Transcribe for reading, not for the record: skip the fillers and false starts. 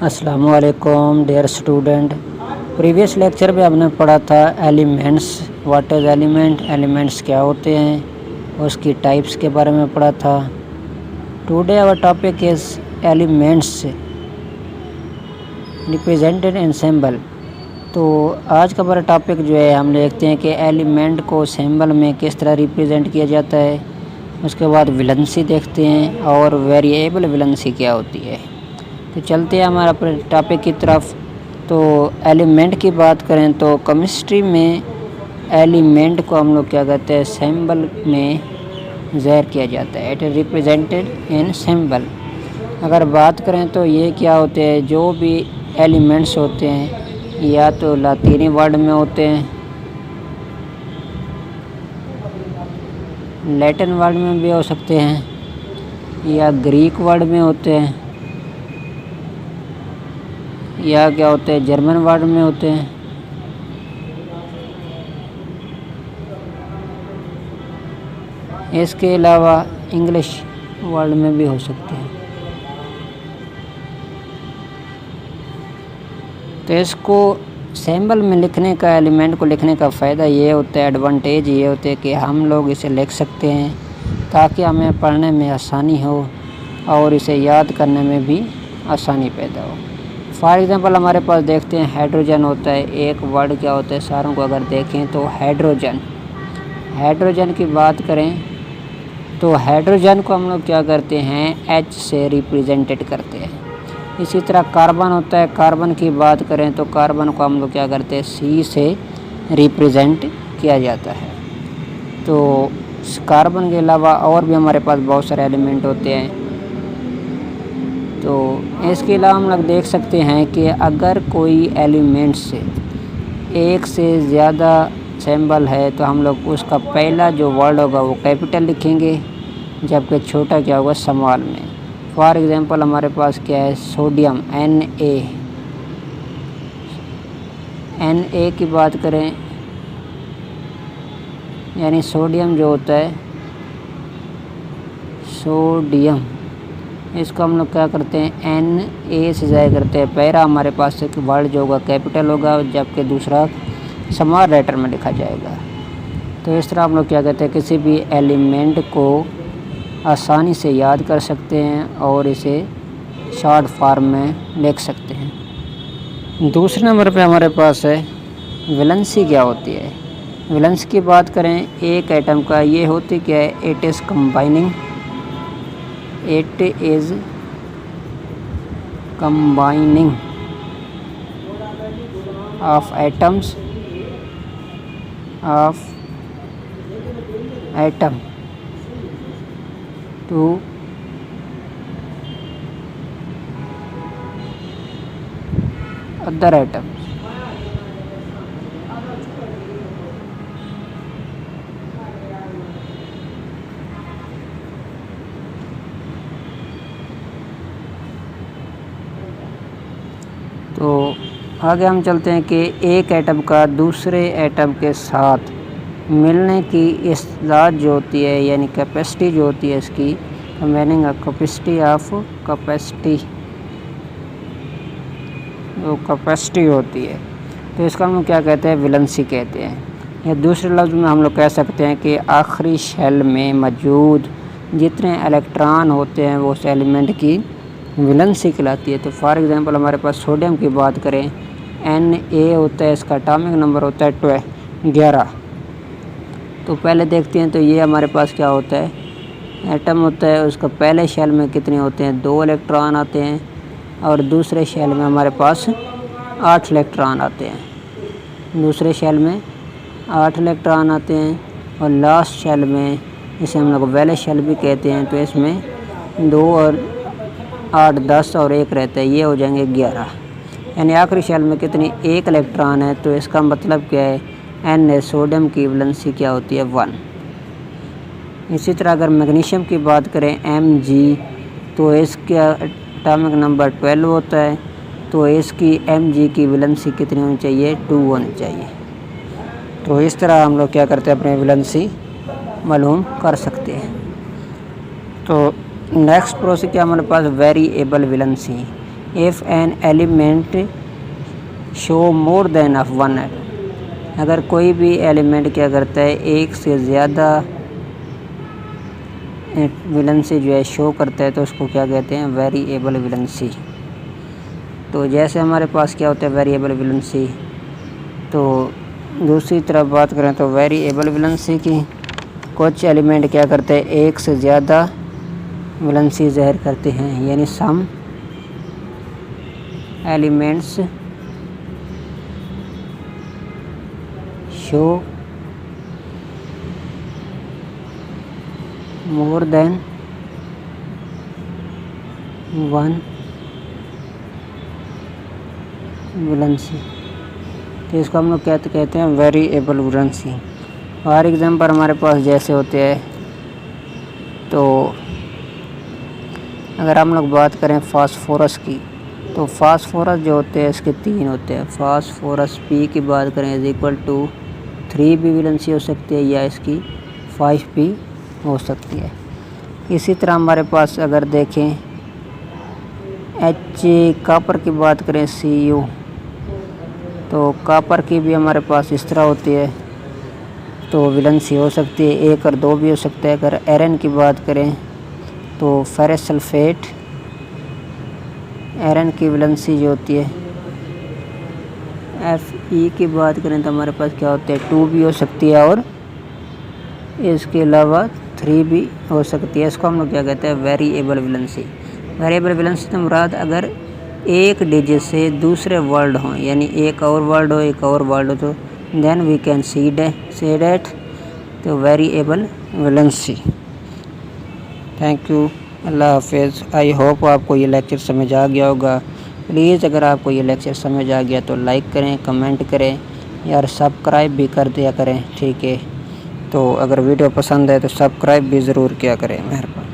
अस्सलामु अलैकुम dear student. Previous lecture में हमने पढ़ा था elements, what is element, elements क्या होते हैं, उसकी टाइप्स के बारे में पढ़ा था। Today our topic is elements represented in symbol. तो आज का हमारा टॉपिक जो है, हम देखते हैं कि एलिमेंट को सिंबल में किस तरह रिप्रेजेंट किया जाता है। उसके बाद विलेंसी देखते हैं और वेरिएबल विलेंसी क्या होती है। तो चलते हैं हमारा अपने टॉपिक की तरफ। तो एलिमेंट की बात करें तो केमिस्ट्री में एलिमेंट को हम लोग क्या कहते हैं, सिंबल में ज़ाहिर किया जाता है। It is represented in symbol. अगर बात करें तो ये क्या होते हैं, जो भी एलिमेंट्स होते हैं या तो लातीनी वर्ड में होते हैं, लैटिन वर्ड में भी हो सकते हैं, या ग्रीक वर्ड में होते हैं, या क्या होते हैं जर्मन वर्ड में होते हैं। इसके अलावा इंग्लिश वर्ड में भी हो सकते हैं। तो इसको सिंबल में लिखने का, एलिमेंट को लिखने का फ़ायदा ये होता है, एडवांटेज ये होते हैं कि हम लोग इसे लिख सकते हैं ताकि हमें पढ़ने में आसानी हो और इसे याद करने में भी आसानी पैदा हो। फॉर एग्ज़ाम्पल हमारे पास देखते हैं हाइड्रोजन होता है। एक वर्ड क्या होता है, सारों को अगर देखें तो हाइड्रोजन। हाइड्रोजन की बात करें तो हाइड्रोजन को हम लोग क्या करते हैं, H से रिप्रेजेंटेड करते हैं। इसी तरह कार्बन होता है। कार्बन की बात करें तो कार्बन को हम लोग क्या करते हैं, C से रिप्रेजेंट किया जाता है। तो कार्बन के अलावा और भी हमारे पास बहुत सारे एलिमेंट होते हैं। तो इसके अलावा हम लोग देख सकते हैं कि अगर कोई एलिमेंट से एक से ज़्यादा सिंबल है तो हम लोग उसका पहला जो वर्ड होगा वो कैपिटल लिखेंगे, जबकि छोटा क्या होगा, स्मॉल में। फॉर एग्ज़ाम्पल हमारे पास क्या है, सोडियम Na की बात करें, यानी सोडियम जो होता है, सोडियम, इसको हम लोग क्या करते हैं, Na से ज़ाहिर करते हैं। पहला हमारे पास एक वर्ड जो होगा कैपिटल होगा, जबकि दूसरा स्मॉल लेटर में लिखा जाएगा। तो इस तरह हम लोग क्या कहते हैं, किसी भी एलिमेंट को आसानी से याद कर सकते हैं और इसे शॉर्ट फॉर्म में लिख सकते हैं। दूसरे नंबर पे हमारे पास है विलेंसी क्या होती है। विलेंसी की बात करें, एक एटम का ये होती क्या है, it is combining of atoms of atom to other atoms. तो आगे हम चलते हैं कि एक एटम का दूसरे एटम के साथ मिलने की इस्तात जो होती है, यानी कैपेसिटी जो होती है इसकी, मीनिंग कैपेसिटी होती है, तो इसका हम लोग क्या कहते हैं, विलेंसी कहते हैं। या दूसरे लफ्ज़ में हम लोग कह सकते हैं कि आखिरी शेल में मौजूद जितने इलेक्ट्रॉन होते हैं वो उस एलिमेंट की विलेंसी कहलाती है। तो फॉर एग्ज़ाम्पल हमारे पास सोडियम की बात करें, Na होता है, इसका एटॉमिक नंबर होता है 11। तो पहले देखते हैं, तो ये हमारे पास क्या होता है, एटम होता है। उसका पहले शेल में कितने होते हैं, 2 इलेक्ट्रॉन आते हैं, और दूसरे शेल में हमारे पास 8 इलेक्ट्रॉन आते हैं। दूसरे शेल में 8 इलेक्ट्रॉन आते हैं, और लास्ट शेल में, इसे हम लोग वैलेंस शेल भी कहते हैं, तो इसमें 2 और 8 10 और 1 रहता है, ये हो जाएंगे 11। यानी आखिरी शेल में कितनी, 1 इलेक्ट्रॉन है। तो इसका मतलब क्या है, Na सोडियम की वैलेंसी क्या होती है, 1। इसी तरह अगर मैग्नीशियम की बात करें, Mg, तो इसका एटॉमिक नंबर 12 होता है। तो इसकी Mg की वैलेंसी कितनी होनी चाहिए, 2 होनी चाहिए। तो इस तरह हम लोग क्या करते हैं, अपने वैलेंसी मालूम कर सकते हैं। तो नेक्स्ट प्रोसेस क्या हमारे पास variable valency. If an element show more than of one, अगर कोई भी एलिमेंट क्या करता है एक से ज़्यादा वैलेंसी जो है शो करता है तो उसको क्या कहते हैं, वेरिएबल वैलेंसी। तो जैसे हमारे पास क्या होता है वेरिएबल वैलेंसी, तो दूसरी तरफ बात करें तो वेरिएबल वैलेंसी की कुछ एलिमेंट क्या करते हैं एक से ज़्यादा वैलेंसी ज़ाहिर करते हैं, यानी some elements show more than one valency. तो इसको हम लोग क्या कहते हैं, वेरिएबल वैलेंसी। फॉर एग्जांपल हमारे पास जैसे होते हैं, तो अगर हम लोग बात करें फास्फोरस की, तो फास्फोरस जो होते हैं इसके 3 होते हैं। फास्फोरस P की बात करें इज इक्वल टू 3 भी वैलेंसी हो सकती है या इसकी 5 भी हो सकती है। इसी तरह हमारे पास अगर देखें कॉपर की बात करें Cu, तो कॉपर की भी हमारे पास इस तरह होती है, तो वैलेंसी हो सकती है 1 और 2 भी हो सकता है। अगर आयरन की बात करें तो फेरस सल्फेट, आयरन की वैलेंसी जो होती है Fe की बात करें तो हमारे पास क्या होते हैं 2 भी हो सकती है और इसके अलावा 3 भी हो सकती है। इसको हम लोग क्या कहते हैं, वेरिएबल वैलेंसी। वेरिएबल वैलेंसी से मुराद अगर एक डिजिट से दूसरे वर्ड हों, यानी एक और वर्ड हो एक और वर्ड हो, तो then we can see that तो वेरिएबल वैलेंसी। थैंक यू, अल्लाह हाफिज़। आई होप आपको ये लेक्चर समझ आ गया होगा। प्लीज़ अगर आपको ये लेक्चर समझ आ गया तो लाइक करें, कमेंट करें यार, सब्सक्राइब भी कर दिया करें, ठीक है। तो अगर वीडियो पसंद है तो सब्सक्राइब भी ज़रूर किया करें, मेहरबानी।